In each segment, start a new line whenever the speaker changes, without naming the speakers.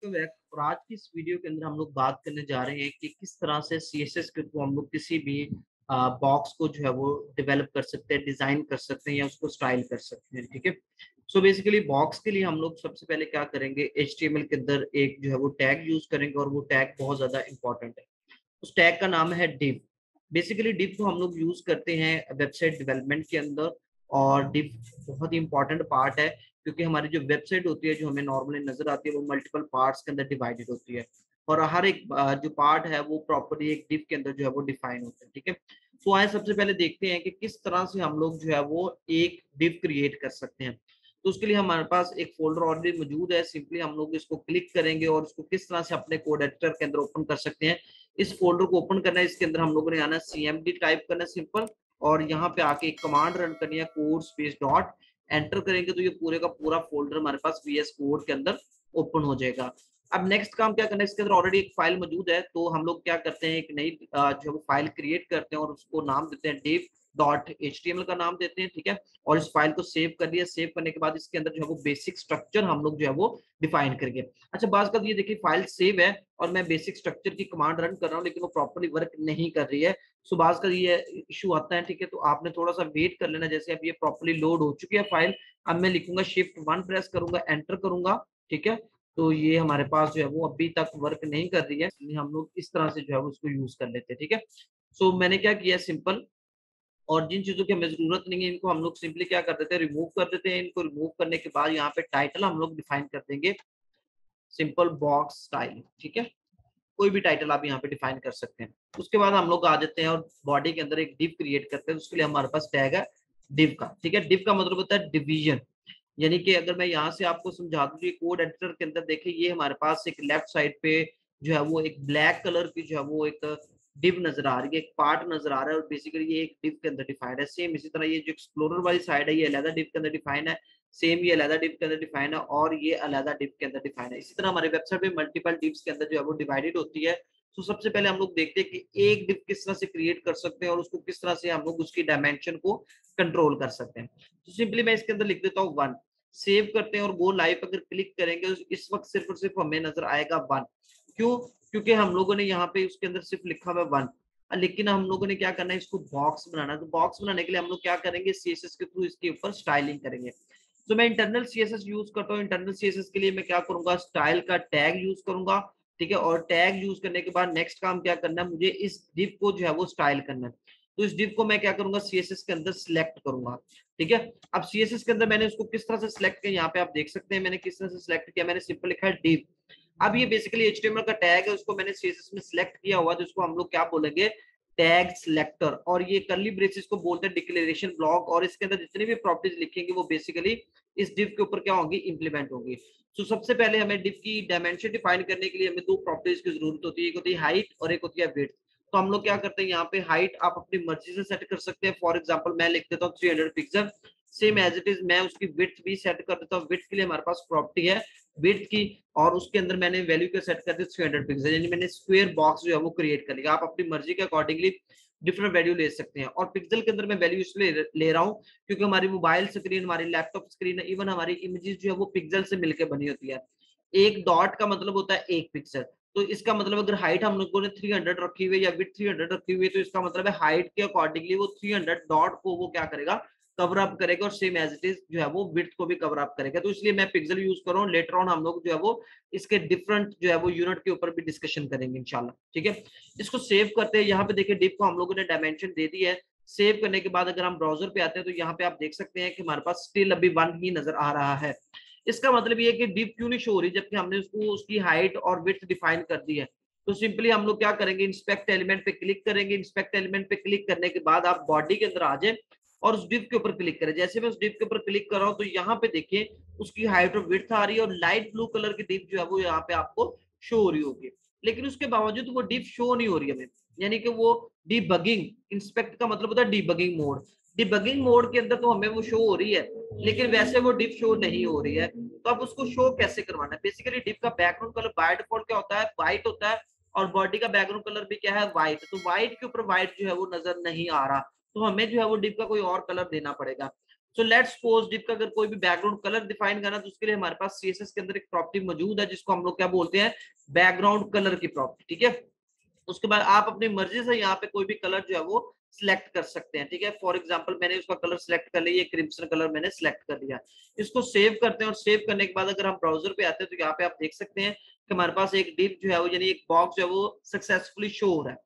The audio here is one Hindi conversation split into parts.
Welcome back. और आज की इस वीडियो के अंदर हम लोग बात करने जा रहे हैं कि किस तरह से सीएसएस के थ्रू हम लोग किसी भी बॉक्स को जो है वो डेवलप कर सकते हैं, डिजाइन कर सकते हैं या उसको स्टाइल कर सकते हैं। ठीक है। सो बेसिकली बॉक्स के लिए हम लोग सबसे पहले क्या करेंगे, एचटीएमएल के अंदर एक जो है वो टैग यूज करेंगे और वो टैग बहुत ज्यादा इंपॉर्टेंट है। उस टैग का नाम है div। बेसिकली div को हम लोग यूज करते हैं वेबसाइट डेवलपमेंट के अंदर। और div बहुत ही इंपॉर्टेंट पार्ट है क्योंकि हमारी जो वेबसाइट होती है जो हमें नॉर्मली नजर आती है वो मल्टीपल पार्ट्स के अंदर डिवाइडेड होती है। और हर एक जो पार्ट है वो प्रॉपरली एक div के अंदर जो है वो डिफाइन होता है। ठीक है। तो आइए सबसे पहले देखते हैं कि किस तरह से हम लोग जो है वो एक div क्रिएट कर सकते हैं। तो उसके लिए हमारे पास एक फोल्डर ऑलरेडी मौजूद है। सिंपली हम लोग इसको क्लिक करेंगे और इसको किस तरह से अपने कोड एडिटर के अंदर ओपन कर सकते हैं। इस फोल्डर को ओपन करना है, इसके अंदर हम लोगों ने आना cmd टाइप करना है सिंपल। और यहाँ पे आके एक कमांड रन करनी है, कोड स्पेस डॉट। एंटर करेंगे तो ये पूरे का पूरा फोल्डर हमारे पास वीएस कोड के अंदर ओपन हो जाएगा। अब नेक्स्ट काम क्या करना है, इसके अंदर ऑलरेडी एक फाइल मौजूद है तो हम लोग क्या करते हैं, एक नई जो फाइल क्रिएट करते हैं और उसको नाम देते हैं div डॉट एचटीएमएल का नाम देते हैं। ठीक है। और इस फाइल को सेव कर लिया। सेव करने के बाद इसके अंदर जो है वो बेसिक स्ट्रक्चर हम लोग जो है वो डिफाइन करेंगे। अच्छा, बात कर ये देखिए फाइल सेव है और मैं बेसिक स्ट्रक्चर की कमांड रन कर रहा हूँ लेकिन वो प्रॉपर्ली वर्क नहीं कर रही है। सो बात का ये इशू आता है। ठीक है। तो आपने थोड़ा सा वेट कर लेना। जैसे अब ये प्रॉपर्ली लोड हो चुकी है फाइल। अब मैं लिखूंगा शिफ्ट 1 प्रेस करूंगा, एंटर करूंगा। ठीक है। तो ये हमारे पास जो है वो अभी तक वर्क नहीं कर रही है, इसलिए हम लोग इस तरह से जो है वो उसको यूज कर लेते हैं। ठीक है। सो मैंने क्या किया, सिंपल। और जिन चीजों की हमें जरूरत नहीं है इनको हम लोग सिंपली क्या कर देते हैं, रिमूव कर देते हैं। इनको रिमूव करने के बाद यहाँ पे टाइटल हम लोग डिफाइन कर देंगे, सिंपल बॉक्स स्टाइल। ठीक है। कोई भी टाइटल आप यहाँ पे डिफाइन कर सकते हैं। उसके बाद हम लोग आ जाते हैं और बॉडी के अंदर एक डिव क्रिएट करते हैं। उसके लिए हमारे पास टैग है डिव का। ठीक है। डिव का मतलब होता है डिवीजन। यानी कि अगर मैं यहाँ से आपको समझा दूं, कोड एडिटर के अंदर देखिए ये हमारे पास एक लेफ्ट साइड पे जो है वो एक ब्लैक कलर की जो है वो एक डिव नजर आ रही है, एक पार्ट नजर आ रहा है और बेसिकली ये एक डिव के अंदर डिफाइंड है। सेम इसी तरह ये जो एक्सप्लोरर वाली साइड है ये अलग डिव के अंदर डिफाइन है। सेम ये अलग डिव के अंदर डिफाइन है और ये अलग डिव के अंदर डिफाइन है। इसी तरह हमारे वेबसाइट में मल्टीपल डिव्स के अंदर जो है वो डिवाइडेड होती है। तो सबसे पहले हम लोग देखते हैं कि एक डिव किस तरह से क्रिएट कर सकते हैं और उसको किस तरह से हम लोग उसकी डायमेंशन को कंट्रोल कर सकते हैं। तो सिंपली मैं इसके अंदर लिख देता हूँ 1। सेव करते हैं और गो लाइव अगर क्लिक करेंगे इस वक्त सिर्फ और सिर्फ हमें नजर आएगा 1। क्यों? क्योंकि हम लोगों ने यहाँ पे उसके अंदर सिर्फ लिखा हुआ 1। लेकिन हम लोगों ने क्या करना है, इसको बॉक्स बनाना है। तो बॉक्स बनाने के लिए हम लोग क्या करेंगे, सीएसएस के थ्रू इसके ऊपर स्टाइलिंग करेंगे। तो मैं इंटरनल सीएसएस यूज करता हूँ। इंटरनल सीएसएस के लिए मैं क्या करूंगा, स्टाइल का टैग यूज करूंगा। ठीक है। और टैग यूज करने के बाद नेक्स्ट काम क्या करना है, मुझे इस डिव को जो है वो स्टाइल करना है। तो इस डिव को मैं क्या करूंगा, सीएसएस के अंदर सिलेक्ट करूंगा। ठीक है। अब सीएसएस के अंदर मैंने उसको किस तरह से सिलेक्ट किया, यहाँ पे आप देख सकते हैं मैंने किस तरह से सिलेक्ट किया। मैंने सिंपल लिखा है डिव। अब ये बेसिकली एचटीएमएल का टैग है, उसको मैंने सीएसएस में सिलेक्ट किया हुआ, जिसको हम लोग क्या बोलेंगे, टैग सिलेक्टर। और ये कर्ली ब्रेसेस को बोलते हैं डिक्लेरेशन ब्लॉक। और इसके अंदर जितनी भी प्रॉपर्टीज लिखेंगे वो बेसिकली इस डिव के ऊपर क्या होंगी, इंप्लीमेंट होंगी। तो सबसे पहले हमें डिव की डायमेंशन डिफाइन करने के लिए हमें दो प्रॉपर्टीज की जरूरत होती है, एक होती है हाइट और एक होती है विड्थ। तो हम लोग क्या करते हैं, यहाँ पे हाइट आप अपनी मर्जी से सेट कर सकते हैं। फॉर एग्जांपल मैं लिख देता हूँ 300 pixel. Same as it is मैं उसकी विड्थ भी सेट कर देता हूँ। विड्थ के लिए हमारे पास प्रॉपर्टी है विड्थ की, और उसके अंदर मैंने वैल्यू क्या सेट कर दी, 300 पिक्सल। यानी मैंने स्क्वायर बॉक्स जो है वो क्रिएट कर लिया। आप अपनी मर्जी के अकॉर्डिंगली डिफरेंट वैल्यू ले सकते हैं। और पिक्सल के अंदर मैं वैल्यू इसलिए ले रहा हूँ क्योंकि हमारी मोबाइल स्क्रीन, हमारी लैपटॉप स्क्रीन, इवन हमारी इमेजेस जो है वो पिक्सल से मिलकर बनी होती है। एक डॉट का मतलब होता है 1 पिक्सल। तो इसका मतलब अगर हाइट हम लोगों ने 300 रखी हुई है या विड्थ 300 रखी हुई है तो इसका मतलब है हाइट के अकॉर्डिंगली वो 300 डॉट को वो क्या करेगा, कवर अप करेगा। और सेम एज इट इज जो है वो विड्थ को भी कवर अप करेगा। तो इसलिए मैं पिक्सल यूज कर रहा हूँ। लेटर ऑन हम लोग जो है वो इसके डिफरेंट जो है वो यूनिट के ऊपर भी डिस्कशन करेंगे इंशाल्लाह। ठीक है। इसको सेव करते हैं। यहाँ पे देखिए डिव को हम लोगों ने डायमेंशन दे दी है। सेव करने के बाद अगर हम ब्राउजर पे आते हैं तो यहाँ पे आप देख सकते हैं कि हमारे पास स्टिल अभी 1 ही नजर आ रहा है। इसका मतलब ये है कि डिव क्यों नहीं शो हो रही, जबकि हमने उसको उसकी हाइट और विड्थ डिफाइन कर दी है। तो सिंपली हम लोग क्या करेंगे, इंस्पेक्ट एलिमेंट पे क्लिक करेंगे। इंस्पेक्ट एलिमेंट पे क्लिक करने के बाद आप बॉडी के अंदर आ जाए और उस डिव के ऊपर क्लिक करें। जैसे मैं उस डिव के ऊपर क्लिक कर रहा हूँ तो यहाँ पे देखिए उसकी हाइट और विड्थ आ रही है और लाइट ब्लू कलर की डिव जो है वो यहाँ पे आपको शो हो रही होगी। लेकिन उसके बावजूद वो डिव शो नहीं हो रही हमें, यानी कि वो डिबगिंग, इंस्पेक्ट का मतलब होता है डिबगिंग मोड। डिबगिंग मोड के अंदर तो हमें वो शो हो रही है लेकिन वैसे वो डिव शो नहीं हो रही है। तो अब उसको शो कैसे करवाना है, बेसिकली डिव का बैकग्राउंड कलर बाय डिफॉल्ट क्या होता है, व्हाइट होता है। और बॉडी का बैकग्राउंड कलर भी क्या है, व्हाइट। तो व्हाइट के ऊपर व्हाइट जो है वो नजर नहीं आ रहा, तो हमें जो है वो डिव का कोई और कलर देना पड़ेगा। सो लेट्स सपोज डिव का अगर कोई भी बैकग्राउंड कलर डिफाइन करना तो उसके लिए हमारे पास सीएसएस के अंदर एक प्रॉपर्टी मौजूद है जिसको हम लोग क्या बोलते हैं, बैकग्राउंड कलर की प्रॉपर्टी। ठीक है, उसके बाद आप अपनी मर्जी से यहाँ पे कोई भी कलर जो है वो सिलेक्ट कर सकते हैं। ठीक है, फॉर एग्जांपल मैंने उसका कलर सिलेक्ट कर लिया, ये क्रिम्सन कलर मैंने सिलेक्ट कर लिया। इसको सेव करते हैं और सेव करने के बाद अगर हम ब्राउजर पे आते हैं तो यहाँ पे आप देख सकते हैं कि हमारे पास एक डिव जो है वो यानी एक बॉक्स जो है वो सक्सेसफुली शो हो रहा है।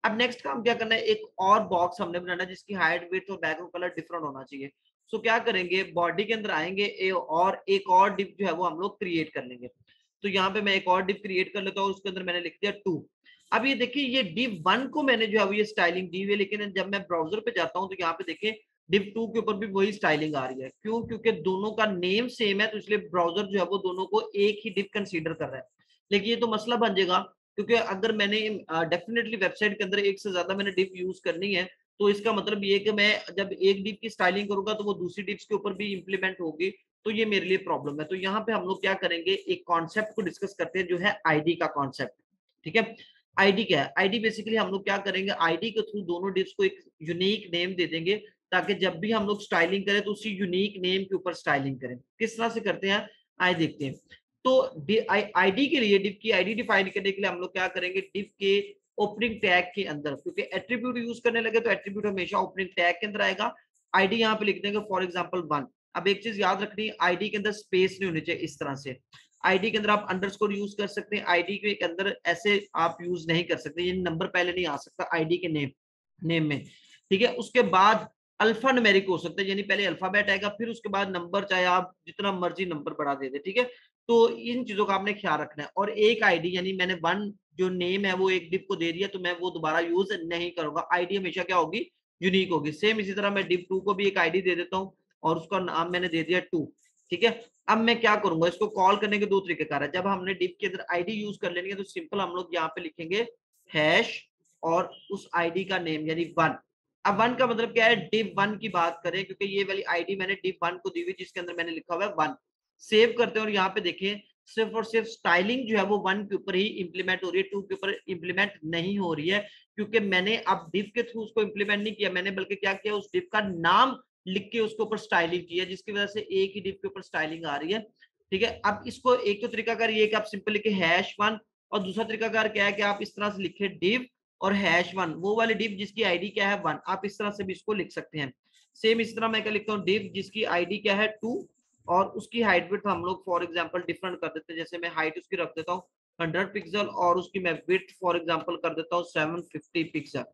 अब नेक्स्ट काम क्या करना है, एक और बॉक्स हमने बनाना है जिसकी हाइट विड्थ और बैकग्राउंड कलर डिफरेंट होना चाहिए। सो क्या करेंगे, बॉडी के अंदर आएंगे और एक और डिव जो है वो हम लोग क्रिएट कर लेंगे। तो यहाँ पे मैं एक और डिव क्रिएट कर लेता हूँ, उसके अंदर मैंने लिख दिया 2। अब ये देखिए ये div 1 को मैंने जो है वो ये स्टाइलिंग दी हुई है, लेकिन जब मैं ब्राउजर पे जाता हूँ तो यहाँ पे देखिए div 2 के ऊपर भी वही स्टाइलिंग आ रही है। क्यों? क्योंकि दोनों का नेम सेम है, तो इसलिए ब्राउजर जो है वो दोनों को एक ही div कंसीडर कर रहा है। लेकिन ये तो मसला बन जाएगा, क्योंकि अगर मैंने डेफिनेटली वेबसाइट के अंदर एक से ज्यादा मैंने div यूज करनी है, तो इसका मतलब ये कि मैं जब एक div की स्टाइलिंग करूंगा तो वो दूसरी divs के ऊपर भी इंप्लीमेंट होगी, तो ये मेरे लिए प्रॉब्लम है। तो यहाँ पे हम लोग क्या करेंगे, एक कॉन्सेप्ट को डिस्कस करते हैं जो है आईडी का कॉन्सेप्ट। ठीक है, आईडी क्या है, आईडी बेसिकली हम लोग क्या करेंगे, आईडी के थ्रू दोनों डिव्स को एक यूनिक नेम दे देंगे, ताकि जब भी हम लोग स्टाइलिंग करें तो उसी यूनिक नेम के ऊपर स्टाइलिंग करें। किस तरह से करते हैं आइए देखते हैं। तो आईडी के लिए, डिव की आईडी डिफाइन करने के लिए हम लोग क्या करेंगे, डिव के ओपनिंग टैग के अंदर, क्योंकि एट्रीब्यूट यूज करने लगे तो एट्रीब्यूट हमेशा ओपनिंग टैग के अंदर आएगा। आईडी यहाँ पे लिख देंगे फॉर एग्जाम्पल 1। अब एक चीज याद रखनी है, आईडी के अंदर स्पेस नहीं होनी चाहिए इस तरह से। आईडी के अंदर आप अंडरस्कोर यूज कर सकते हैं, आईडी के अंदर ऐसे आप यूज नहीं कर सकते, ये नंबर पहले नहीं आ सकता आईडी के नेम में। ठीक है, उसके बाद अल्फा न्यूमेरिक हो सकता है, यानी पहले अल्फाबेट आएगा फिर उसके बाद नंबर, चाहे आप जितना मर्जी नंबर बढ़ा दे दे। ठीक है, तो इन चीजों का आपने ख्याल रखना है। और एक आईडी यानी मैंने 1 जो नेम है वो एक डिव को दे दिया, तो मैं वो दोबारा यूज नहीं करूंगा। आईडी हमेशा क्या होगी, यूनिक होगी। सेम इसी तरह मैं डिव 2 को भी एक आईडी दे देता हूँ और उसका नाम मैंने दे दिया 2। ठीक है, अब मैं क्या करूंगा, इसको कॉल करने के दो तरीकेकार है। जब हमने डिव के अंदर आईडी यूज कर लेनी है तो सिंपल हम लोग यहाँ पे लिखेंगे हैश और उस आईडी का नेम यानी 1। अब 1 का मतलब क्या है, डिव 1 की बात करें, क्योंकि ये वाली आईडी मैंने डिव 1 को दी हुई जिसके अंदर मैंने लिखा हुआ है 1। सेव करते हैं और यहाँ पे देखें सिर्फ और सिर्फ स्टाइलिंग जो है वो 1 के ऊपर ही इंप्लीमेंट हो रही है, 2 के ऊपर इंप्लीमेंट नहीं हो रही है, क्योंकि मैंने अब डिव के थ्रू उसको इंप्लीमेंट नहीं किया, मैंने बल्कि क्या किया, उस डिव का नाम लिख के उसके ऊपर स्टाइलिंग की है, जिसकी वजह से एक ही डिव के ऊपर स्टाइलिंग आ रही है। ठीक है, अब इसको एक तो तरीकाकार ये कि आप सिंपल लिखे हैश 1, और दूसरा तरीकाकार क्या है कि आप इस तरह से लिखे डिव और हैश 1, वो वाली डिव जिसकी आईडी क्या है 1, आप इस तरह से भी इसको लिख सकते हैं। सेम इस तरह मैं क्या लिखता हूँ, डिव जिसकी आईडी क्या है 2 और उसकी हाइट विड्थ हम लोग फॉर एग्जांपल डिफरेंट कर देते हैं। जैसे मैं हाइट उसकी रख देता हूँ 100 पिक्सल और उसकी मैं विड्थ फॉर एग्जांपल कर देता हूँ 750 पिक्सल।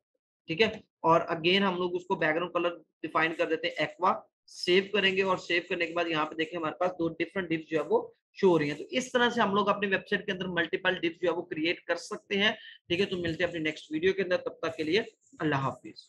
ठीक है, और अगेन हम लोग उसको बैकग्राउंड कलर डिफाइन कर देते हैं एक्वा। सेव करेंगे और सेव करने के बाद यहाँ पे देखें हमारे पास 2 डिफरेंट डिव्स जो है वो शो हो रही है। तो इस तरह से हम लोग अपनी वेबसाइट के अंदर मल्टीपल डिव्स जो है वो क्रिएट कर सकते हैं। ठीक है, तो मिलते हैं अपनी नेक्स्ट वीडियो के अंदर, तब तक के लिए अल्लाह हाफिज।